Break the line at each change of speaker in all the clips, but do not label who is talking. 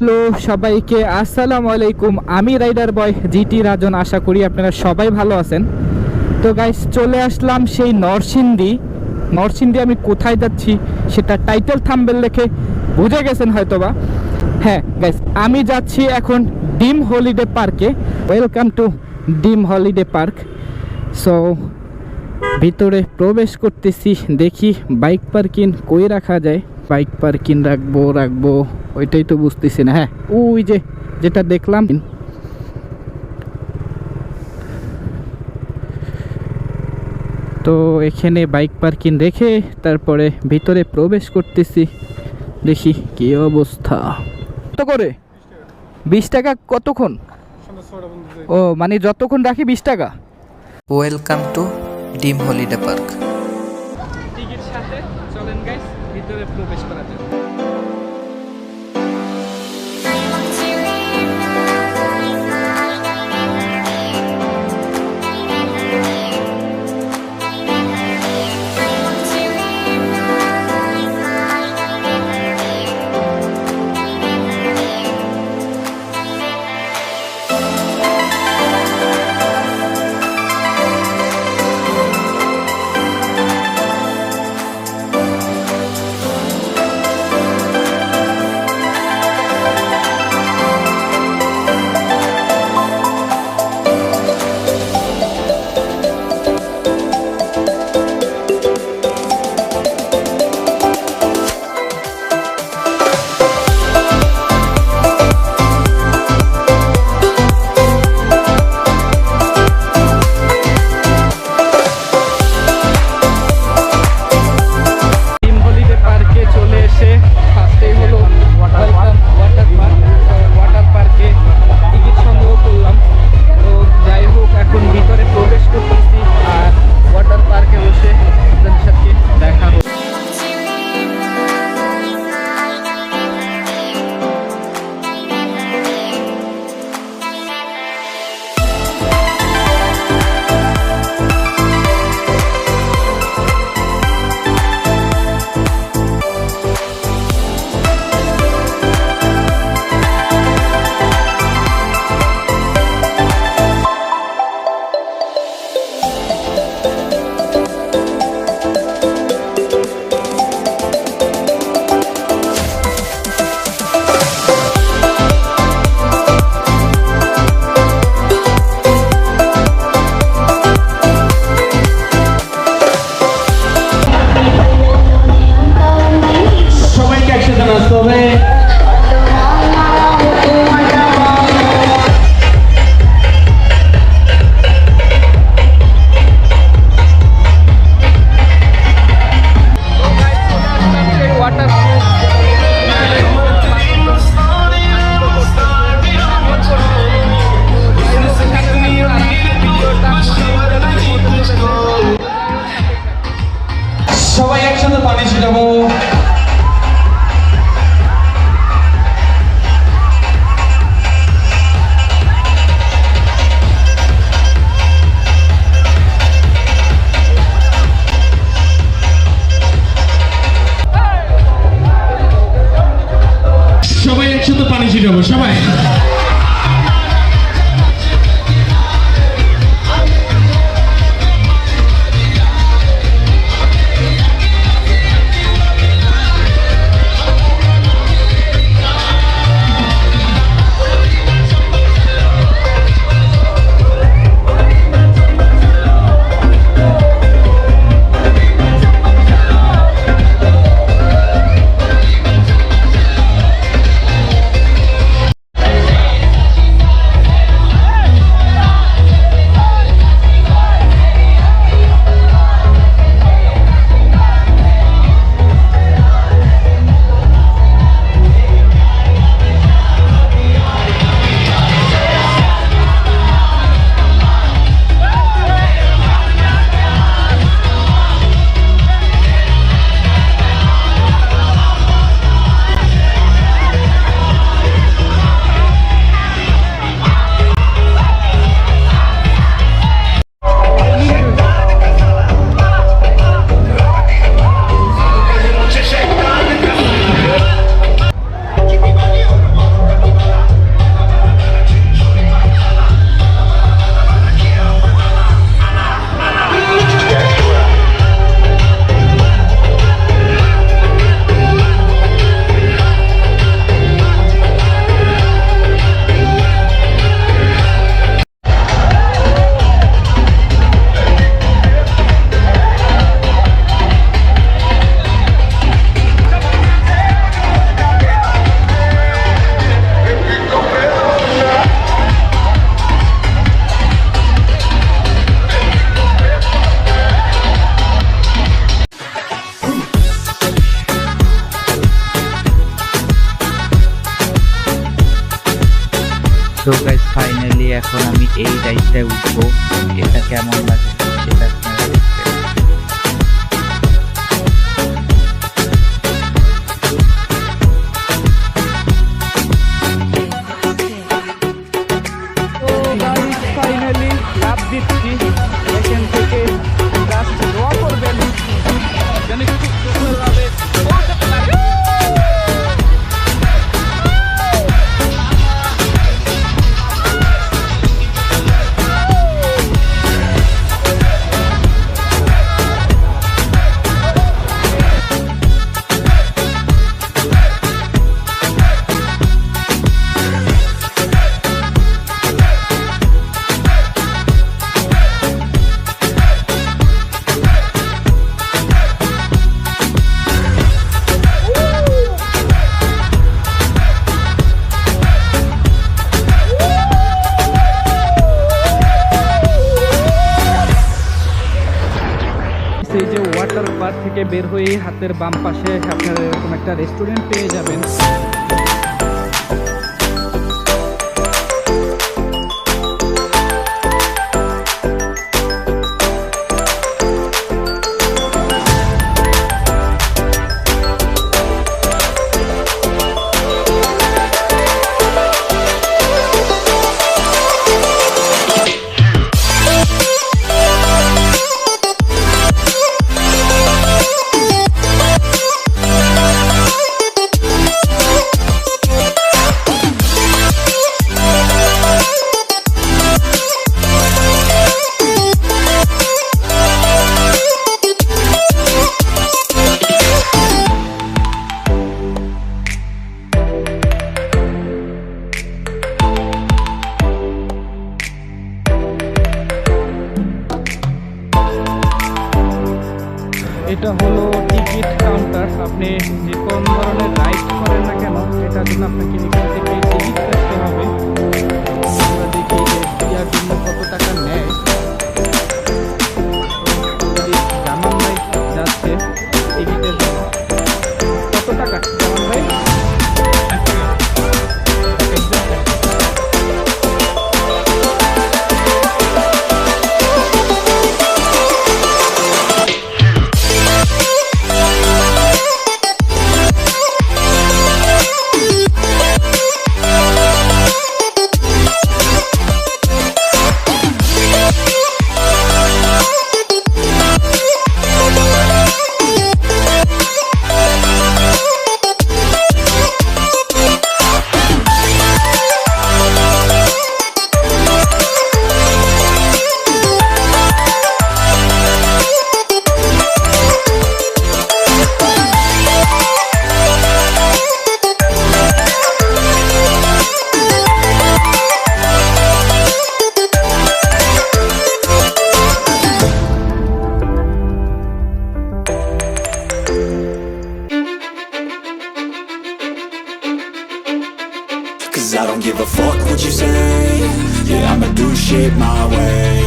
Hello সবাইকে আসসালামু আলাইকুম। আমি রাইডার বয় জিটি রাজন। আশা করি আপনারা সবাই ভালো আছেন। তো গাইস, চলে আসলাম সেই নরসিংদী। আমি কোথায় যাচ্ছি সেটা টাইটেল থাম্বনেল দেখে বুঝে গেছেন হয়তোবা। হ্যাঁ গাইস, আমি যাচ্ছি এখন ডিম হলিডে পার্কে। ওয়েলকাম টু ডিম হলিডে পার্ক। সো ভিতরে প্রবেশ করতেছি, দেখি বাইক পার্কিং কই রাখা যায়। বাইক পার্কিং রাখবো ওইটাই তো বুঝতেছি না। হ্যাঁ, ওই যেটা দেখলাম। তো এখানে বাইক পার্কিং রেখে তারপরে ভিতরে প্রবেশ করতেছি, দেখি কি অবস্থা। কত করে? 20 টাকা। কতক্ষণ? ও মানে যতক্ষণ রাখি 20 টাকা।
ওয়েলকাম টু ডিম হলিডে পার্ক।
টিকিট সাথে চলেন গাইস, ভিতরে প্রবেশ করা যাক।
সবাই একসাথে পানি ছিটাবো। সবাই একসাথে পানি ছিটাবো সবাই।
এখন আমি এই রাইডটায় উঠবো, এটা কেমন লাগে সেটা আপনারা দেখতে।
ফাইনালি লাভ দিচ্ছি এখান থেকে, জাস্ট দোয়া করবেন যেন খুব সুন্দরভাবে পৌঁছাতে পারি। এই যে ওয়াটার পার্ক থেকে বের হয়ে হাতের বাম পাশে আপনারা এরকম একটা রেস্টুরেন্ট পেয়ে যাবেন। এটা হলো টিকিট কাউন্টার। আপনি যে কোন ধরনের রাইড করেন না কেন এটার জন্য আপনাকে এখান থেকে টিকিট কাটতে হবে। আমরা দেখি যে ইয়ার জন্য কত টাকা নেয়। জামান ভাই যাচ্ছে টিকিটের জন্য। কত টাকা জামান ভাই?
Cause I don't give a fuck what you say. Yeah, I'ma do shit my way.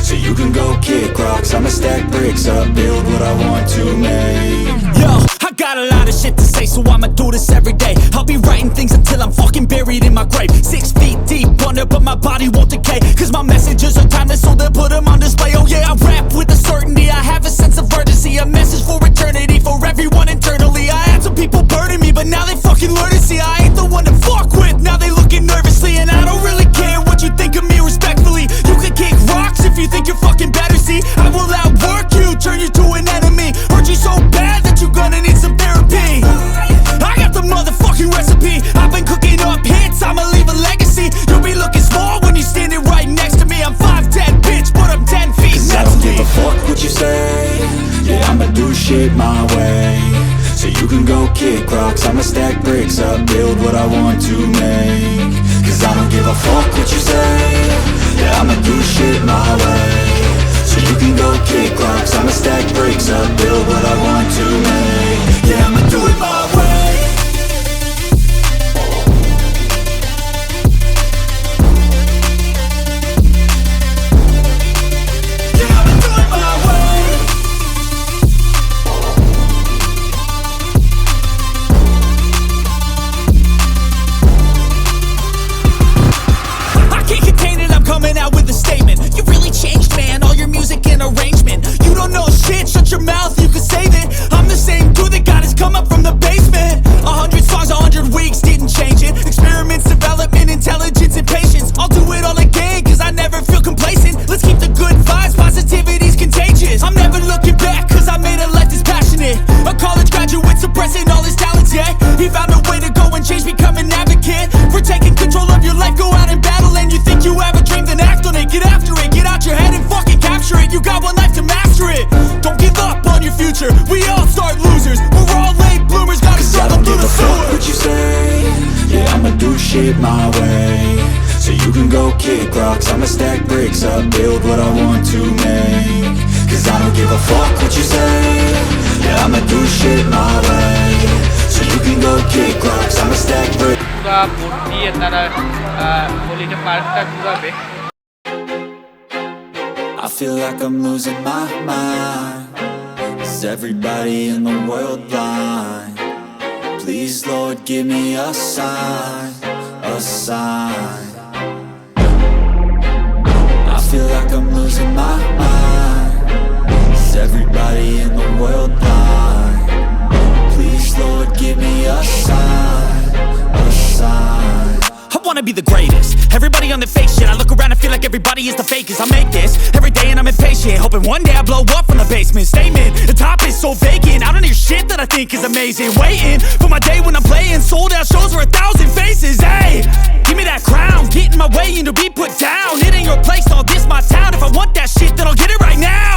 So you can go kick rocks, I'ma stack bricks up, build what I want to make. Yo, I got a lot of shit to say, so I'ma do this every day. I'll be writing things until I'm fucking buried in my grave. 6 feet deep under, but my body won't decay. Cause my messages are timeless, so they'll put them on display. Oh yeah, I rap with a certainty, I have a sense of urgency. A message for eternity, for everyone internally. I had some people burning me, but now they fucking learn to see I ain't the one to fuck with, now they looking nervously. And I don't really care what you think of me respectfully. You can kick rocks if you think you're fucking better, see I will outwork you, turn you to an enemy. Hurt you so bad that you're gonna need some therapy. I got the motherfucking recipe, I've been cooking up hits, I'ma leave a legacy. You'll be looking small when you're standing right next to me. I'm 5'10", bitch, but I'm 10 feet next to me. 'Cause I don't give a fuck what you say. Yeah, I'ma do shit my way. So you can go kick rocks, I'ma stack bricks up, build what I want to make. Cause I don't give a fuck what you say. Yeah, I'ma do shit my way. So you can go kick rocks, I'ma stack bricks up, build what I want to make. Yeah, I'ma do it my way. Yeah, I'ma do it my way. I can't contain it, I'm capture it. Don't give up on your future. We all start losers. We're all late bloomers. Gotta struggle through the sewer. What you say? Yeah, I'ma do shit my way. So you can go kick rocks. I'ma stack bricks up, build what I want to make. Cause I don't give a fuck what you say. Yeah, I'ma do shit my way. So you can go kick rocks. I'ma stack bricks.
পুরা vote দিয়ে তারা holiday পার্কটা ঘুরাবে।
I feel like I'm losing my mind. Is everybody in the world blind? Please, Lord, give me a sign, a sign. I feel like I'm losing my mind. Is everybody in the world blind? Please, Lord, give me a sign, a sign.
I wanna be the greatest. Everybody on the fake shit. I look around and feel like everybody is the fakest. I make this every day and I'm impatient, hoping one day I blow up from the basement. Statement, the top is so vacant. I don't hear shit that I think is amazing. Waiting for my day when I'm playing sold out shows for 1,000 faces. Hey, give me that crown, get in my way and to be put down. It ain't your place, all this my town. If I want that shit, then I'll get it right now.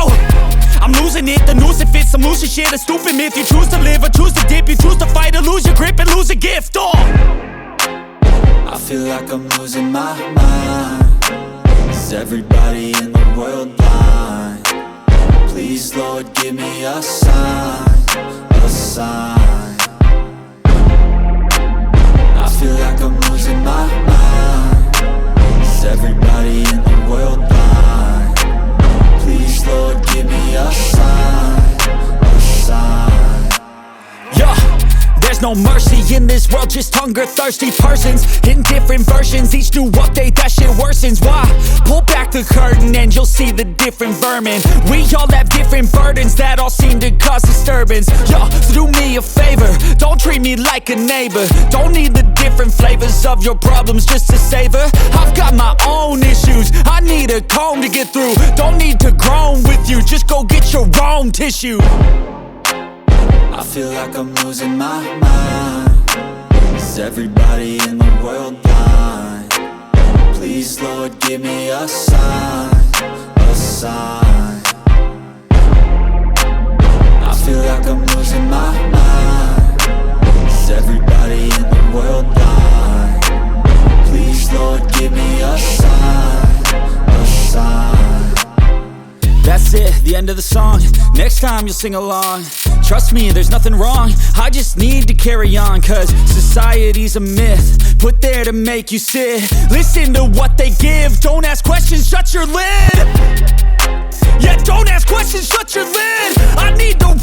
I'm losing it, the noose it fits. I'm losing shit, a stupid myth. You choose to live or choose to dip. You choose to fight or lose your grip and lose a gift. Oh,
I feel like I'm losing my mind. Is everybody in the world blind? Please, Lord, give me a sign, a sign. I feel like I'm losing my mind. Is everybody in the world blind? Please, Lord, give me a sign, a sign.
yeah. There's no mercy in this world, just hunger-thirsty persons in different versions. Each new update, that shit worsens. Why? Pull back the curtain and you'll see the different vermin. We all have different burdens that all seem to cause disturbance. Yo, so do me a favor, don't treat me like a neighbor. Don't need the different flavors of your problems just to savor. I've got my own issues, I need a comb to get through. Don't need to groan with you, just go get your own tissue.
I feel like I'm losing my mind. Is everybody in the world blind? Please, Lord, give me a sign, a sign. I feel like I'm losing my mind. Is everybody in the world blind? Please, Lord, give me a sign, a sign.
That's it, the end of the song. Next time you'll sing along. Trust me, there's nothing wrong. I just need to carry on, cause society's a myth put there to make you sit. Listen to what they give. Don't ask questions, shut your lid. Yeah, don't ask questions, shut your lid. I need the